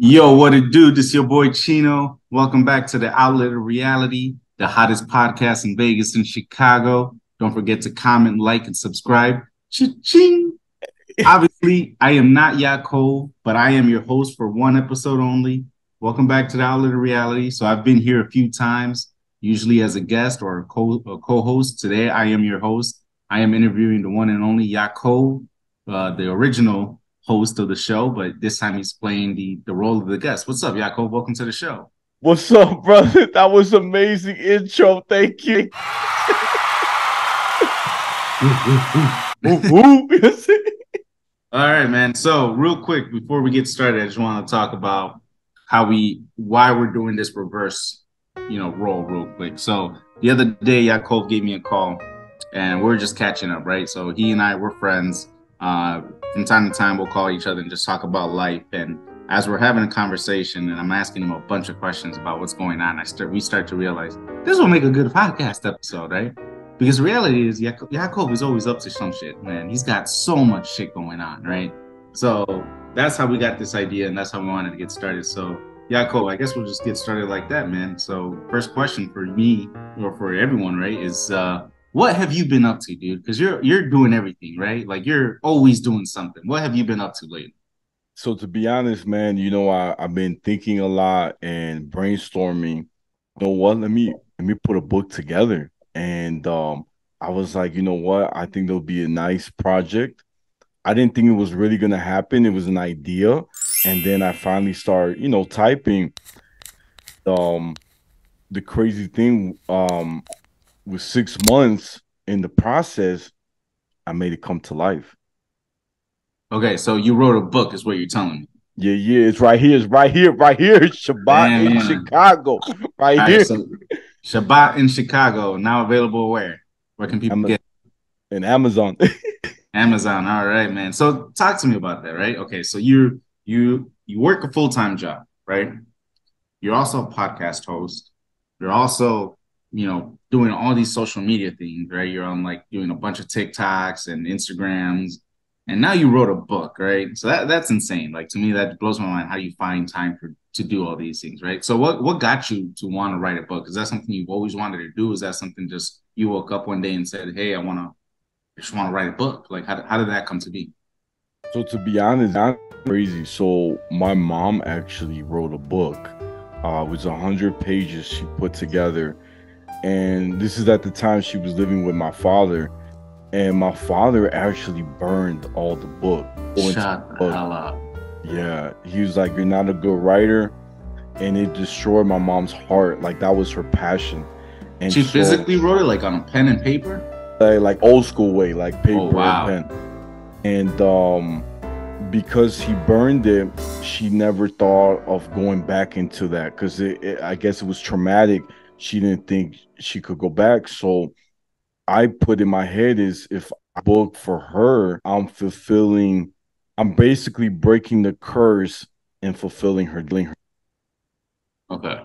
Yo, what it do? This your boy Chino. Welcome back to the Outlet of Reality, the hottest podcast in Vegas and Chicago. Don't forget to comment, like, and subscribe. Cha-ching! Obviously, I am not Yaakov, but I am your host for one episode only. Welcome back to the Outlet of Reality. So I've been here a few times, usually as a guest or a co-host. Today, I am your host. I am interviewing the one and only Yaakov, the original host of the show, but this time he's playing the role of the guest. What's up, Yaakov? Welcome to the show. What's up, brother? That was amazing intro. Thank you. All right, man. So real quick, before we get started, I just want to talk about why we're doing this reverse, role real quick. So the other day, Yaakov gave me a call and we're just catching up, right? So he and I were friends. From time to time, we'll call each other and just talk about life. And as we're having a conversation and I'm asking him a bunch of questions about what's going on, we start to realize this will make a good podcast episode, right? Because the reality is Yaakov is always up to some shit, man. He's got so much shit going on, right? So that's how we got this idea and that's how we wanted to get started. So Yaakov, I guess we'll just get started like that, man. So first question for me or for everyone, right, is what have you been up to, dude? Because you're doing everything, right? Like you're always doing something. What have you been up to lately? So to be honest, man, I've been thinking a lot and brainstorming. You know what? Let me put a book together. And I was like, you know what? I think there'll be a nice project. I didn't think it was really gonna happen. It was an idea. And then I finally started, typing. The crazy thing, with 6 months in the process, I made it come to life. Okay, so you wrote a book, is what you're telling me. Yeah. It's right here. It's right here. Right here. Shabbat in Damn. Chicago. Right All right, here. so Shabbat in Chicago, now available where? Where can people get In Amazon. Amazon? All right, man. So talk to me about that, right? Okay, so you work a full-time job, right? You're also a podcast host. You're also, doing all these social media things, right? You're on like doing a bunch of TikToks and Instagrams, and now you wrote a book, right? So that's insane. Like to me, that blows my mind how you find time to do all these things, right? So what got you to want to write a book? Is that something you've always wanted to do? Is that something just you woke up one day and said, "Hey, I just want to write a book"? Like how did that come to be? So to be honest, that's crazy. So my mom actually wrote a book. It was 100 pages she put together. And this is at the time she was living with my father. And my father actually burned all the book. Shut the hell up. Yeah. He was like, "You're not a good writer." And it destroyed my mom's heart. Like that was her passion. And she physically wrote it like on a pen and paper? Like old school way, like paper and pen. And because he burned it, she never thought of going back into that because I guess it was traumatic. She didn't think she could go back. So I put in my head is if I book for her, I'm basically breaking the curse and fulfilling her dream. Okay.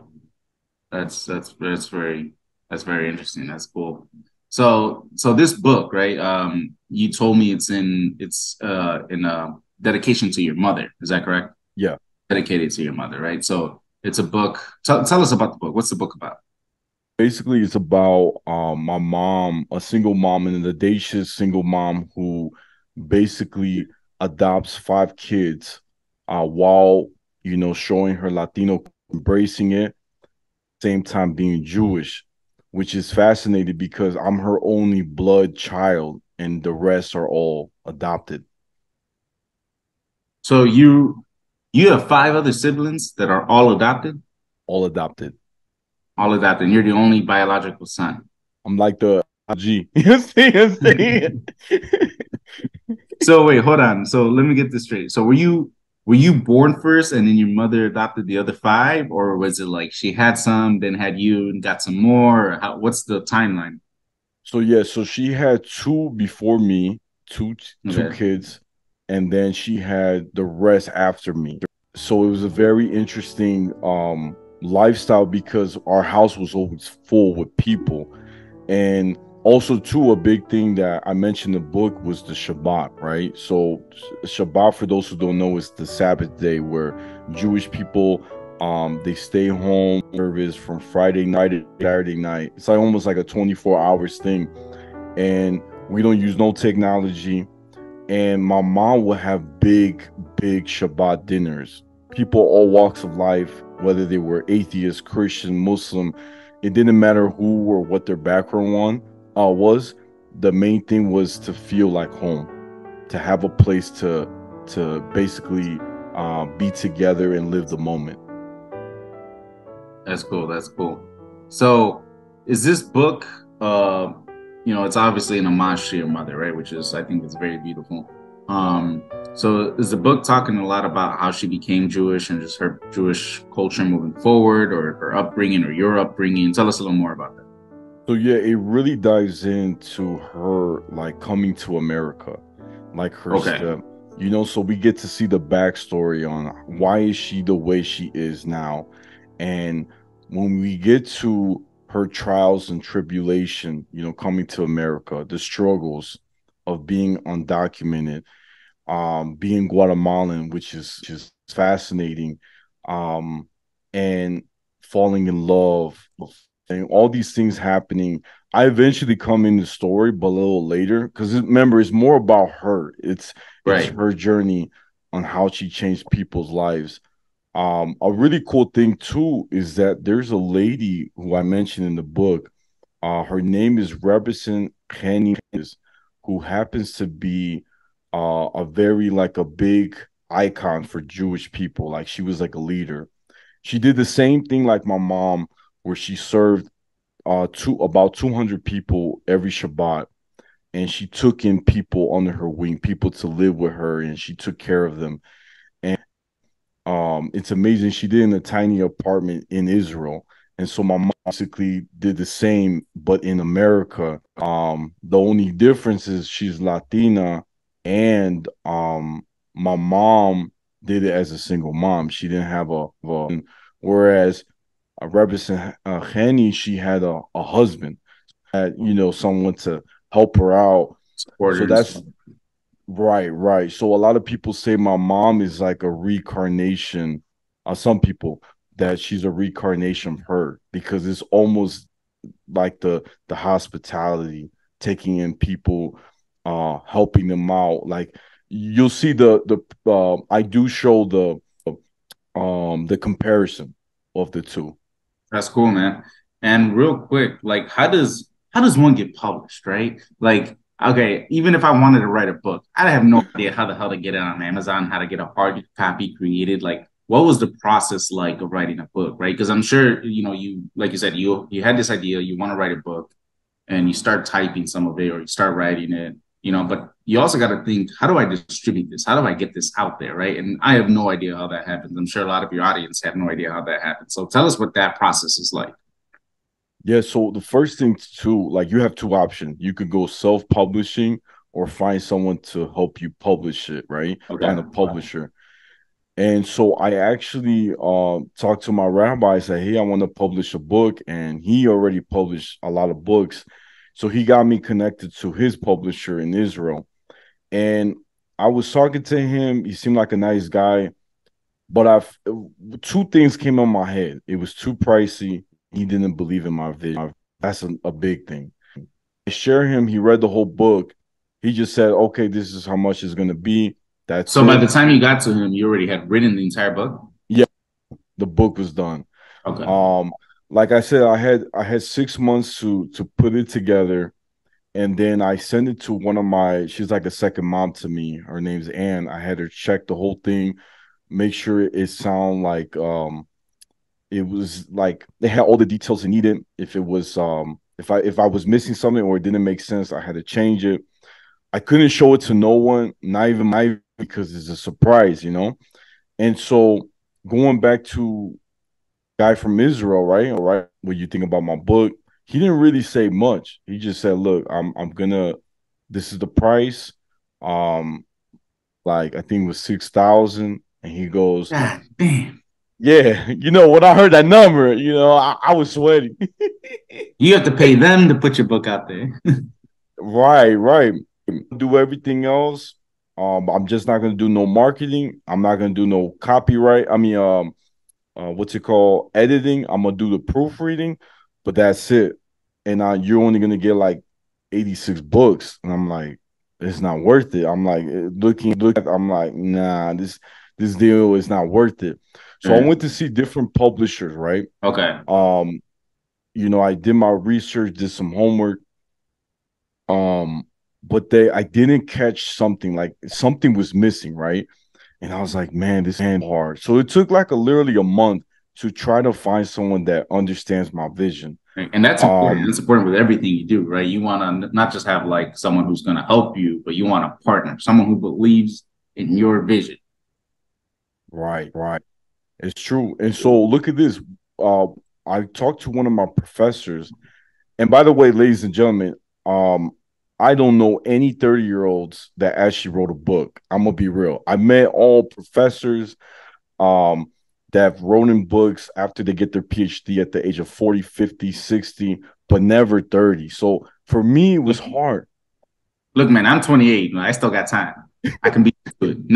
That's very interesting. That's cool. So this book, right? You told me it's in a dedication to your mother. Is that correct? Yeah. Dedicated to your mother, right? So it's a book. Tell us about the book. What's the book about? Basically, it's about my mom, a single mom, an audacious single mom who basically adopts 5 kids while, showing her Latino, embracing it, same time being Jewish, which is fascinating because I'm her only blood child and the rest are all adopted. So you have five other siblings that are all adopted? All adopted. All adopted. And you're the only biological son. I'm like the IG. You see? So wait, hold on. So let me get this straight. So were you born first and then your mother adopted the other five, or was it like she had some, then had you and got some more? Or what's the timeline? So she had two before me, two Okay. kids, and then she had the rest after me. So it was a very interesting lifestyle because our house was always full with people. And Also, too, a big thing that I mentioned in the book was the Shabbat, right? So Shabbat, for those who don't know, is the Sabbath day where Jewish people they stay home service from Friday night to Saturday night. It's like almost like a 24 hours thing. And we don't use no technology. And my mom would have big Shabbat dinners. People all walks of life, whether they were atheist, Christian, Muslim, it didn't matter who or what their background was. The main thing was to feel like home, to have a place to basically be together and live the moment. That's cool. That's cool. So, is this book, it's obviously an homage to your mother, right? Which is, I think, it's very beautiful. So, is the book talking a lot about how she became Jewish and just her Jewish culture moving forward, or her upbringing, or your upbringing? Tell us a little more about that. So yeah, it really dives into her like coming to America, like her Okay. step. So we get to see the backstory on why is she the way she is now. And when we get to her trials and tribulation, coming to America, the struggles of being undocumented, being Guatemalan, which is just fascinating, um, and falling in love, and all these things happening. I eventually come in the story, but a little later, because remember, it's more about her. It's Right. her journey on how she changed people's lives. A really cool thing too is that there's a lady who I mentioned in the book. Her name is Rebison Henny, who happens to be a very like a big icon for Jewish people. Like she was like a leader. She did the same thing like my mom, where she served about 200 people every Shabbat, and she took in people under her wing, people to live with her, and she took care of them. And it's amazing. She did in a tiny apartment in Israel. And so my mom basically did the same, but in America. The only difference is she's Latina, and my mom did it as a single mom. She didn't have whereas Rebecca Henny, she had a husband, had someone to help her out. So Supporters. that's right, right. So a lot of people say my mom is like a reincarnation. Some people that she's a reincarnation of her because it's almost like the hospitality, taking in people, helping them out. Like you'll see the I do show the comparison of the two. That's cool, man. And real quick, like how does one get published, right? Like, okay, even if I wanted to write a book, I have no idea how the hell to get it on Amazon, how to get a hard copy created. Like, what was the process like of writing a book, right? Because I'm sure, you like you said, you had this idea, you want to write a book, and you start typing some of it or you start writing it, but you also got to think, how do I distribute this? How do I get this out there? Right. And I have no idea how that happens. I'm sure a lot of your audience have no idea how that happens. So tell us what that process is like. Yeah, so the first thing too, like you have two options. You could go self-publishing or find someone to help you publish it, right? Okay. Find a publisher. And so I actually talked to my rabbi, said, "Hey, I want to publish a book," and he already published a lot of books. So he got me connected to his publisher in Israel. And I was talking to him. He seemed like a nice guy, but I've two things came in my head. It was too pricey. He didn't believe in my vision. That's a big thing. I share him. He read the whole book. He just said, "Okay, this is how much it's gonna be. That's So by it." the time you got to him, you already had written the entire book. Yeah, the book was done. Okay. Um, like I said, I had 6 months to put it together, and then I sent it to one of my. She's like a second mom to me. Her name's Ann. I had her check the whole thing, make sure it sound like it was like they had all the details they needed. If it was if I was missing something or it didn't make sense, I had to change it. I couldn't show it to no one, not even my, because it's a surprise. And so going back to guy from Israel, right? All right. What you think about my book? He didn't really say much. He just said, "Look, I'm gonna. This is the price. Um, like I think it was 6,000." And he goes, God damn. Yeah, when I heard that number, I was sweating. You have to pay them to put your book out there. Right, right. Do everything else. I'm just not gonna do no marketing. I'm not gonna do no copyright. I mean, what's it called? Editing. I'm gonna do the proofreading, but that's it. And you're only gonna get like 86 books, and I'm like, it's not worth it. I'm like I'm like, nah, this deal is not worth it. So I went to see different publishers, right? Okay. I did my research, did some homework. But I didn't catch something, like something was missing, right? And I was like, man, this is hard. So it took like literally a month to try to find someone that understands my vision. And that's important. That's important with everything you do, right? You want to not just have like someone who's going to help you, but you want a partner, someone who believes in your vision. Right, right. It's true. And so look at this. I talked to one of my professors. And by the way, ladies and gentlemen, I don't know any 30-year-olds that actually wrote a book. I'm gonna be real. I met all professors that have wrote in books after they get their PhD at the age of 40, 50, 60, but never 30. So for me, it was hard. Look, man, I'm 28. I still got time. I can be good.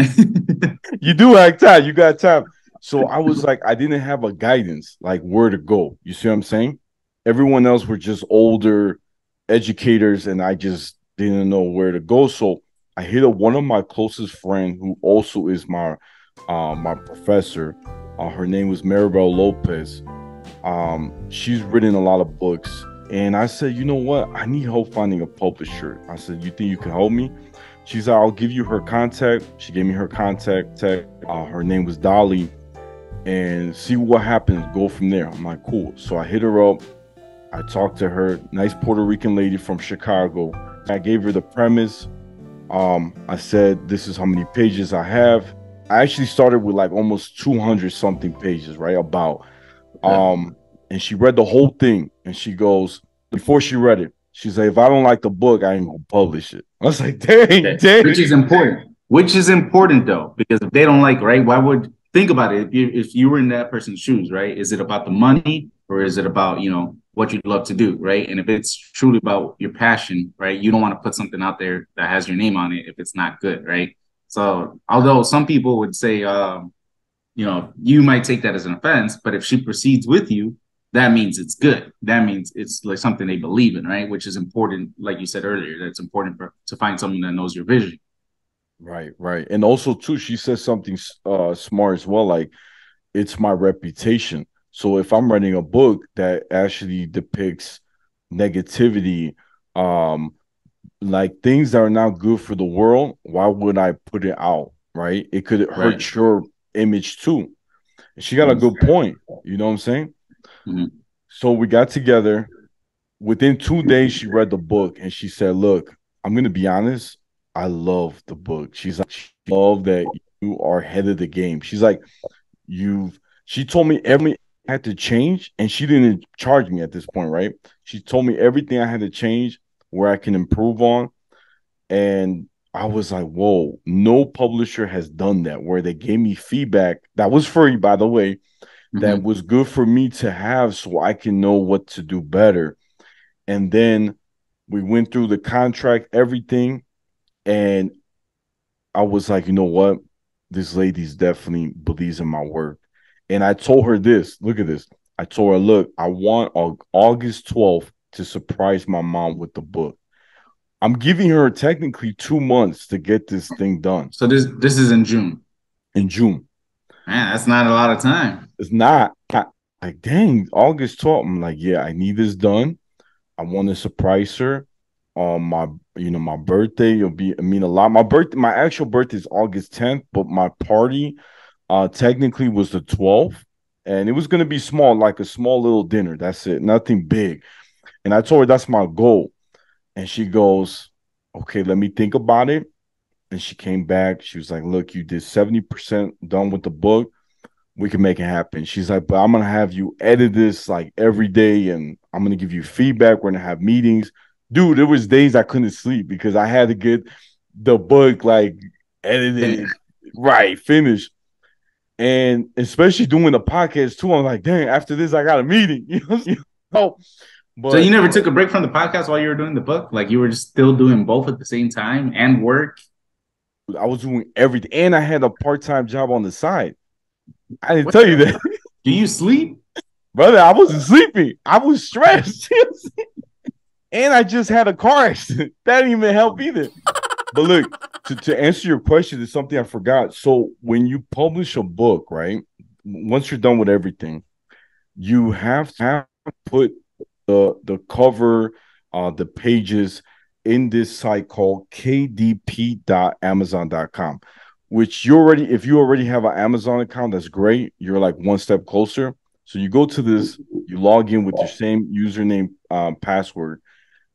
You do have time. You got time. So I was like, I didn't have a guidance, like where to go. You see what I'm saying? Everyone else were just older educators, and I just didn't know where to go. So I hit up one of my closest friends, who also is my professor. Her name was Maribel Lopez. She's written a lot of books, and I said, you know what? I need help finding a publisher. I said, you think you can help me? She's like, I'll give you her contact. She gave me her contact. Her name was Dolly, and see what happens. Go from there. I'm like, cool. So I hit her up. I talked to her. Nice Puerto Rican lady from Chicago. I gave her the premise. I said, this is how many pages I have. I actually started with like almost 200 something pages, right? About. And she read the whole thing, and she goes, before she read it, she's like, if I don't like the book, I ain't gonna publish it. I was like, dang. Which is important. Which is important though, because if they don't like, right, why would think about it? If you were in that person's shoes, right? Is it about the money, or is it about, what you'd love to do, right? And if it's truly about your passion, right, you don't want to put something out there that has your name on it if it's not good, right? So although some people would say, you might take that as an offense, but if she proceeds with you, that means it's good. That means it's like something they believe in, right? Which is important, like you said earlier, that's important to find someone that knows your vision. Right, right. And also too, she says something smart as well, like, it's my reputation. So if I'm writing a book that actually depicts negativity, like things that are not good for the world, why would I put it out? Right? It could hurt your image too. And she got a good point. You know what I'm saying? Mm-hmm. So we got together. Within 2 days, she read the book and she said, look, I'm gonna be honest, I love the book. She's like, she love that you are ahead of the game. She's like, she told me everything I had to change, and she didn't charge me at this point, right? She told me everything I had to change, where I can improve on. And I was like, whoa, no publisher has done that, where they gave me feedback that was free, by the way, that was good for me to have so I can know what to do better. And then we went through the contract, everything. And I was like, you know what? This lady's definitely believes in my work. And I told her this. Look at this. I told her, look, I want August 12th to surprise my mom with the book. I'm giving her technically 2 months to get this thing done. So this is in June. In June. Man, that's not a lot of time. It's not. Like, dang, August 12th. I'm like, yeah, I need this done. I want to surprise her on my birthday. It'll mean a lot. My actual birthday is August 10th, but my party technically was the 12th, and it was gonna be small, like a small little dinner. That's it, nothing big. And I told her that's my goal, and she goes, okay, let me think about it. And she came back. She was like, look, you did 70% done with the book. We can make it happen. She's like, but I'm gonna have you edit this like every day, and I'm gonna give you feedback. We're gonna have meetings. Dude, there was days I couldn't sleep because I had to get the book like edited, right, finished. And especially doing the podcast too, I'm like, dang, after this, I got a meeting. So you But never took a break from the podcast while you were doing the book? Like you were just still doing both at the same time and work? I was doing everything. And I had a part-time job on the side. I didn't What tell you the that. hell? Do you sleep? Brother, I wasn't sleeping. I was stressed. And I just had a car accident. That didn't even help either. But look, to answer your question, there's something I forgot. So when you publish a book, right? Once you're done with everything, you have to put the cover, the pages in this site called kdp.amazon.com, which you already, if you already have an Amazon account, that's great. You're like one step closer. So you go to this, you log in with your same username, password,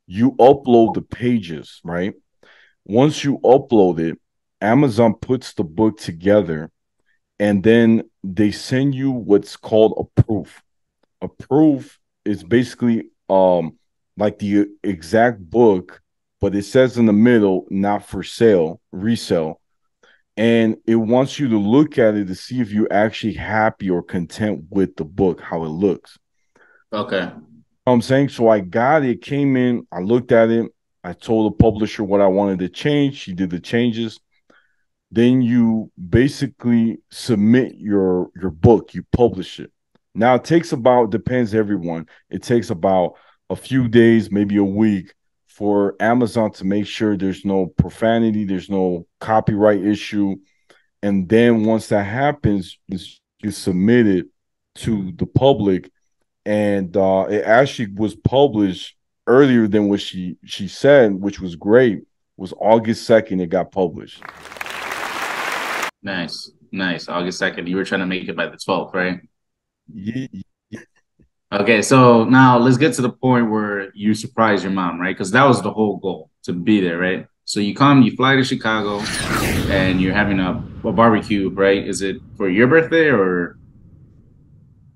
you upload the pages, right? Once you upload it, Amazon puts the book together and then they send you what's called a proof. A proof is basically like the exact book, but it says in the middle, not for sale, resale. And it wants you to look at it to see if you're actually happy or content with the book, how it looks. Okay. I'm saying? So I got it, came in, I looked at it, I told the publisher what I wanted to change. She did the changes. Then you basically submit your book, you publish it. Now it takes about, depends everyone, it takes about a few days, maybe a week for Amazon to make sure there's no profanity, there's no copyright issue. And then once that happens, you submit it to the public, and it actually was published earlier than what she said, which was great. Was August 2nd it got published. Nice. Nice. August 2nd. You were trying to make it by the 12th, right? Yeah. Okay, so now let's get to the point where you surprise your mom, right? Because that was the whole goal, to be there, right? So you come, you fly to Chicago, and you're having a barbecue, right? Is it for your birthday or?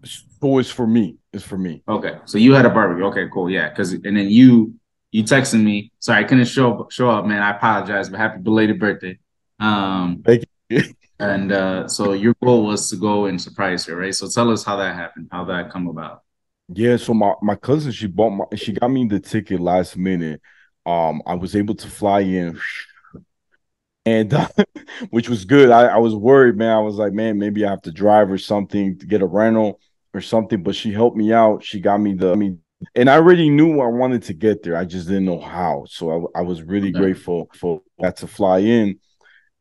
So it's for me. It's for me. Okay, so you had a barbecue. Okay, cool, yeah. Because and then you texted me. Sorry, I couldn't show up, man. I apologize, but happy belated birthday. Thank you. And so your goal was to go and surprise her, right? So tell us how that happened, how that come about. Yeah, so my cousin, she got me the ticket last minute. I was able to fly in, and which was good. I was worried, man. I was like, man, maybe I have to drive or something to get a rental or something. But she helped me out. She got me and I already knew I wanted to get there. I just didn't know how. So I was really Okay. grateful for that to fly in.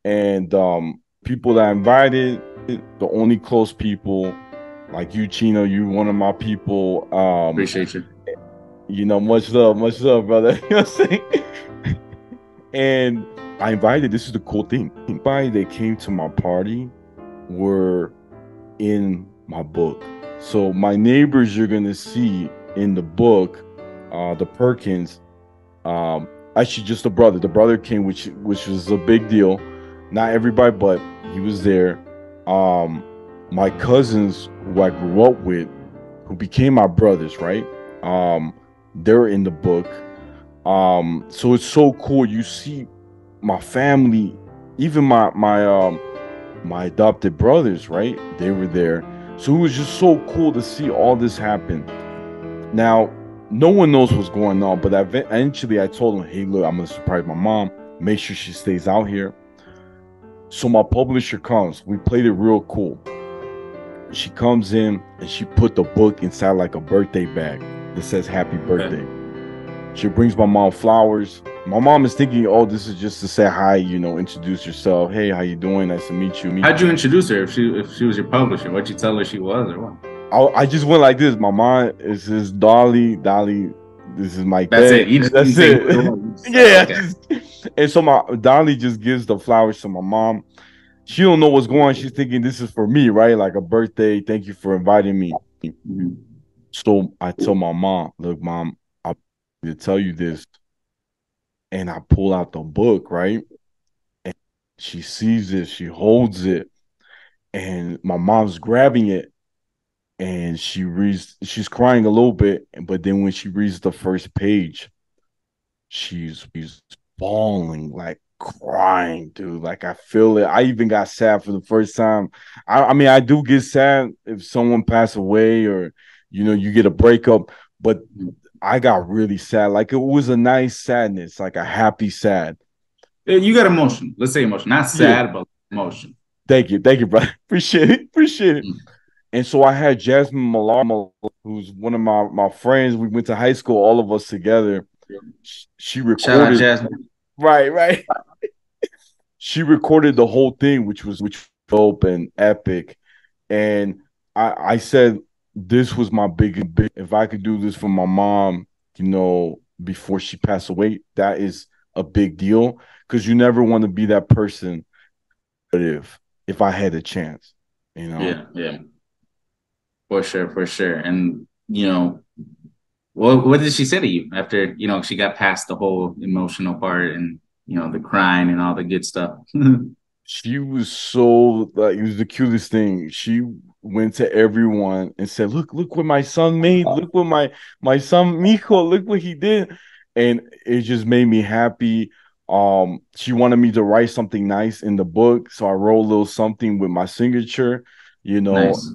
And people that I invited, the only close people, like you, Chino, you one of my people. Appreciate you. You know, much love, brother. You know what I'm saying? And I invited, this is the cool thing. Everybody that came to my party were in my book. So my neighbors you're gonna see in the book, the Perkins, actually just the brother. The brother came, which was a big deal. Not everybody, but he was there. My cousins who I grew up with, who became my brothers, right? They're in the book. So it's so cool. You see my family, even my adopted brothers, right? They were there. So it was just so cool to see all this happen. Now, no one knows what's going on, but eventually I told them, hey, look, I'm gonna surprise my mom, make sure she stays out here. So my publisher comes. We played it real cool. She comes in and she put the book inside like a birthday bag that says happy birthday. Okay. She brings my mom flowers. My mom is thinking, oh, this is just to say hi, you know, introduce yourself. Hey, how you doing? Nice to meet you. How'd you introduce her if she was your publisher? What'd you tell her she was or what? I just went like this. My mom is Dolly. This is my That's it. That's it. Yeah. Okay. And so my Dolly just gives the flowers to my mom. She don't know what's going on. She's thinking this is for me, right? Like a birthday. Thank you for inviting me. Mm-hmm. So I tell my mom, look, mom, I'm to tell you this. And I pull out the book, right? And she sees it, she holds it, and my mom's grabbing it. And she's crying a little bit, but then when she reads the first page, she's bawling like crying, dude. Like I feel it. I even got sad for the first time. I mean, I do get sad if someone pass away or you get a breakup, but I got really sad. Like it was a nice sadness, like a happy sad. You got emotion. Let's say emotion, not Yeah. sad, but emotion. Thank you, brother. Appreciate it. Mm. And so I had Jasmine Malar, who's one of my friends. We went to high school, all of us together. She Shout out recorded. Jasmine. Right. She recorded the whole thing, which was dope and epic. And I said this was my big. If I could do this for my mom, before she passed away, that is a big deal because you never want to be that person. But if I had a chance, Yeah. For sure. And what did she say to you after she got past the whole emotional part and the crying and all the good stuff? She was so like, it was the cutest thing. She went to everyone and said, look what my son made. Look what my son Mijo, look what he did. And it just made me happy. She wanted me to write something nice in the book. So I wrote a little something with my signature, Nice.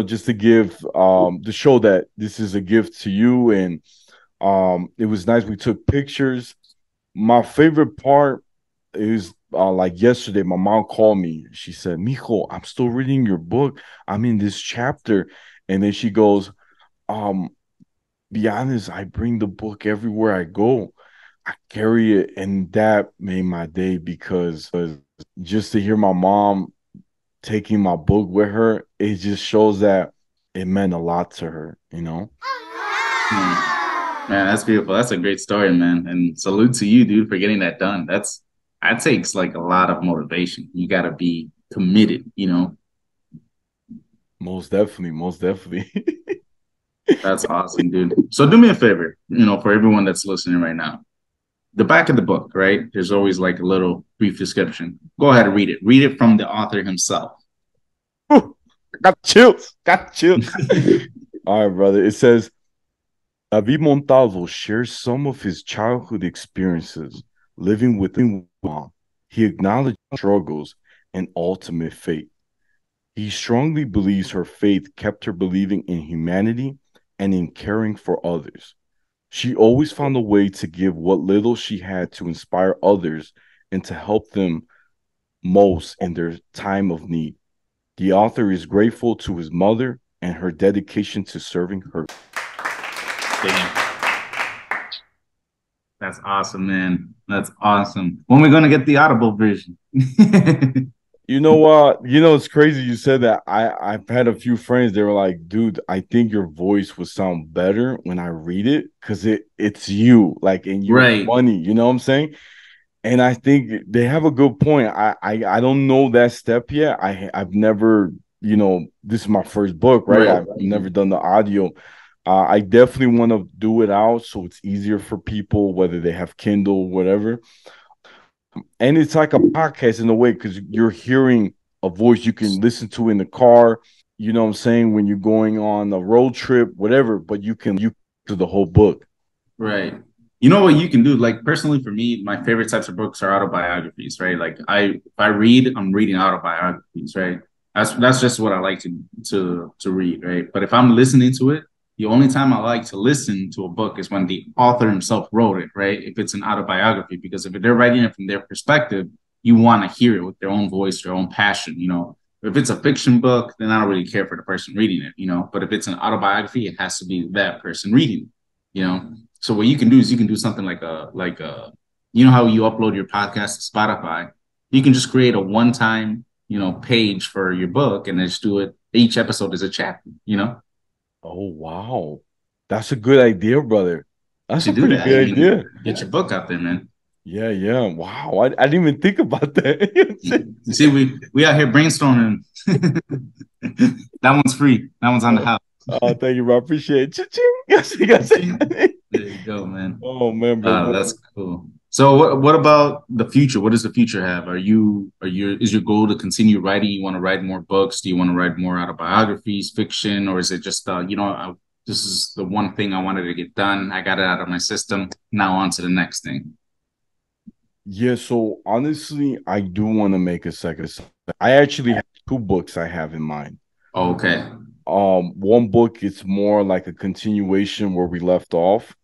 Just to give to show that this is a gift to you. And it was nice. We took pictures. My favorite part is like yesterday, my mom called me. She said, Mijo, I'm still reading your book. I'm in this chapter. And then she goes, be honest, I bring the book everywhere I go. I carry it. And that made my day because just to hear my mom taking my book with her, it just shows that it meant a lot to her, Man, that's beautiful. That's a great story, man. And salute to you, dude, for getting that done. That takes like a lot of motivation. You got to be committed, Most definitely. That's awesome, dude. So do me a favor, for everyone that's listening right now. The back of the book, right? There's always like a little brief description. Go ahead and read it. Read it from the author himself. Got chills. All right, brother. It says, David Montalvo shares some of his childhood experiences living with mom. He acknowledged struggles and ultimate fate. He strongly believes her faith kept her believing in humanity and in caring for others. She always found a way to give what little she had to inspire others and to help them most in their time of need. The author is grateful to his mother and her dedication to serving her. Damn. That's awesome, man. That's awesome. When are we gonna get the Audible version? You know what? It's crazy you said that. I've had a few friends, they were like, dude, I think your voice would sound better when I read it because it's you, like, and you're right. funny, you know what I'm saying? And I think they have a good point. I don't know that step yet. I've never, this is my first book, right? I've never done the audio. I definitely want to do it out so it's easier for people, whether they have Kindle, whatever. And it's like a podcast in a way because you're hearing a voice you can listen to in the car, you know what I'm saying, when you're going on a road trip, whatever, but you do the whole book. Right. You know what you can do? Like personally for me, my favorite types of books are autobiographies, right? Like if I read, I'm reading autobiographies, right? That's just what I like to read, right? But if I'm listening to it, the only time I like to listen to a book is when the author himself wrote it, right? If it's an autobiography, because if they're writing it from their perspective, you want to hear it with their own voice, their own passion, If it's a fiction book, then I don't really care for the person reading it, But if it's an autobiography, it has to be that person reading it, So what you can do is you can do something like how you upload your podcast to Spotify. You can just create a one-time, page for your book and then just do it. Each episode is a chapter. Oh, wow. That's a good idea, brother. That's a pretty good idea. Get your book out there, man. Yeah. Wow. I didn't even think about that. You see, we out here brainstorming. That one's free. That one's on the house. Oh, thank you, bro. I appreciate it. Yes. There you go, man. Oh, man, bro. That's cool. So what about the future? What does the future have? Is your goal to continue writing? You want to write more books? Do you want to write more autobiographies, fiction, or is it just this is the one thing I wanted to get done. I got it out of my system. Now on to the next thing. Yeah, so honestly, I do want to make a second. I actually have two books I have in mind. Okay. One book is more like a continuation where we left off,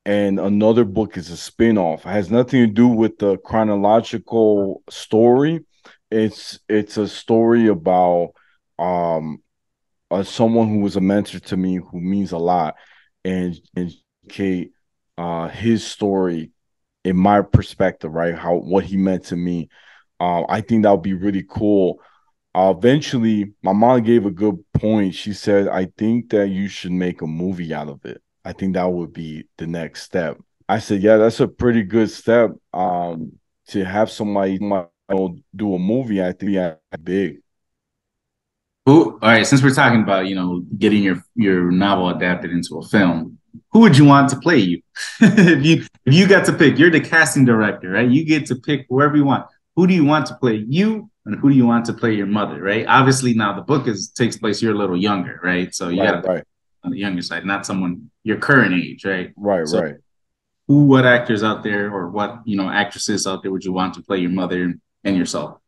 and another book is a spin-off. It has nothing to do with the chronological story. It's a story about um someone who was a mentor to me who means a lot, and Kate, his story in my perspective, right? How what he meant to me. I think that would be really cool. Eventually, my mom gave a good point. She said, "I think that you should make a movie out of it. I think that would be the next step." I said, "Yeah, that's a pretty good step. To have somebody do a movie, I think yeah, big." Who? All right. Since we're talking about getting your novel adapted into a film, who would you want to play you? If you got to pick, you're the casting director, right? You get to pick whoever you want. Who do you want to play you, and who do you want to play your mother? Right. Obviously, now the book takes place. You're a little younger, right? So you got Right, to pick right, on the younger side, not someone your current age, right? right, So right. what actors out there, or what actresses out there would you want to play your mother and yourself?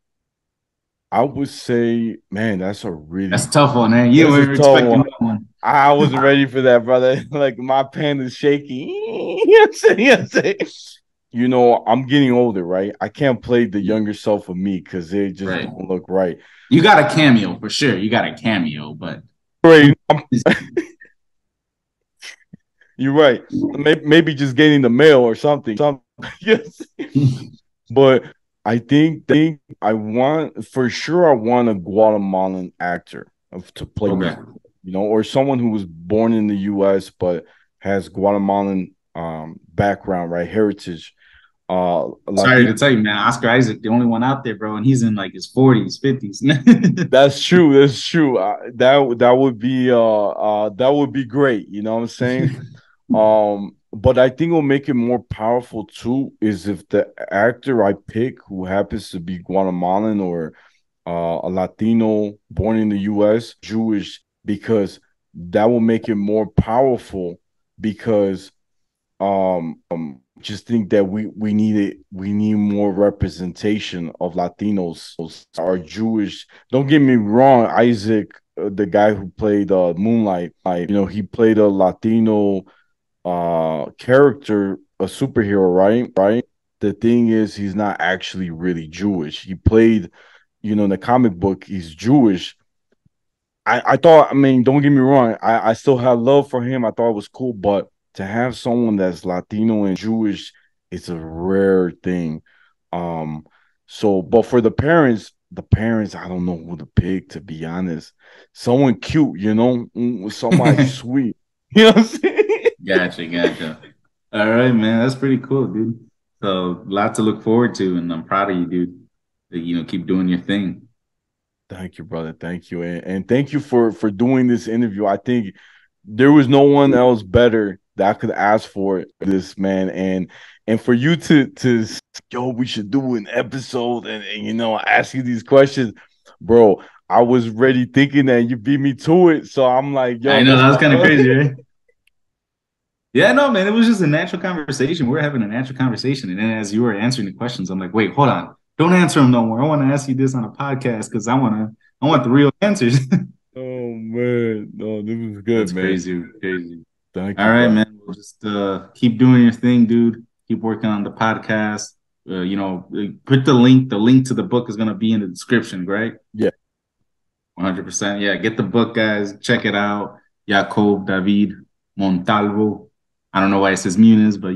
I would say, man, That's a tough one, man. You that's a weren't tough expecting one. that one. I wasn't ready for that, brother. Like my pen is shaking. You know what I'm saying? You know what I'm saying? You know, I'm getting older, right? I can't play the younger self of me because they just Right. don't look right. You got a cameo for sure. You got a cameo, but Right. You're right. Maybe just getting the mail or something. Yes. But I think I want for sure I want a Guatemalan actor to play me, okay. or someone who was born in the US but has Guatemalan background, right? Heritage. Sorry Latino. to tell you, man. Oscar Isaac, the only one out there, bro, and he's in like his 40s, 50s. That's true. That's true. That would be great. You know what I'm saying? But I think will make it more powerful too is if the actor I pick who happens to be Guatemalan or a Latino born in the US, Jewish, because that will make it more powerful because just think that we need more representation of Latinos or Jewish. Don't get me wrong, Isaac, the guy who played Moonlight, he played a Latino character, a superhero, right? The thing is he's not actually really Jewish. He played, in the comic book, he's Jewish. I thought, I mean, don't get me wrong, I still have love for him. I thought it was cool, but to have someone that's Latino and Jewish, it's a rare thing. Um, so, but for the parents, I don't know who to pick, to be honest. Someone cute, somebody sweet. You know what I'm saying? Gotcha. All right, man. That's pretty cool, dude. So, a lot to look forward to, and I'm proud of you, dude. Keep doing your thing. Thank you, brother. Thank you, and thank you for doing this interview. I think there was no one else better that I could ask for this, man, and for you to yo, we should do an episode and ask you these questions, bro. I was ready thinking that you beat me to it, so I'm like, yo, I know let's that was kind of go. crazy, right? Yeah, no, man. It was just a natural conversation. We were having a natural conversation, and then as you were answering the questions, I'm like, wait, hold on, don't answer them no more. I want to ask you this on a podcast because I want the real answers. Oh man, no, this was good, That's man. crazy, crazy. Thank All you, right, brother. man. We'll just keep doing your thing, dude. Keep working on the podcast. Put the link to the book is gonna be in the description, right? Yeah. 100%. Yeah, get the book, guys. Check it out. Yaakov David Montalvo. I don't know why it says Muniz, but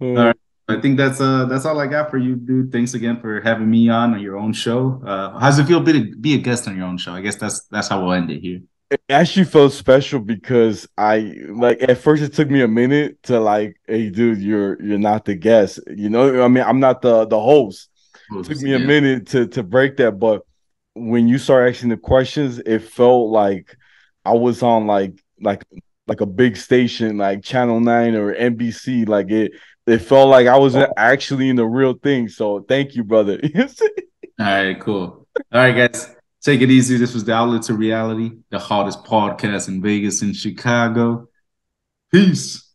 All Oh, right. I think that's all I got for you, dude. Thanks again for having me on your own show. How's it feel be a guest on your own show? I guess that's how we'll end it here. it actually felt special because I like at first it took me a minute to like, hey dude, you're not the guest. I mean, I'm not the host. It took me a Yeah. minute to break that, but when you start asking the questions, it felt like I was on like a big station like Channel 9 or NBC. Like it felt like I was actually in the real thing. So thank you, brother. All right, cool. All right, guys. Take it easy. This was the Outlet to Reality, the hottest podcast in Vegas and Chicago. Peace.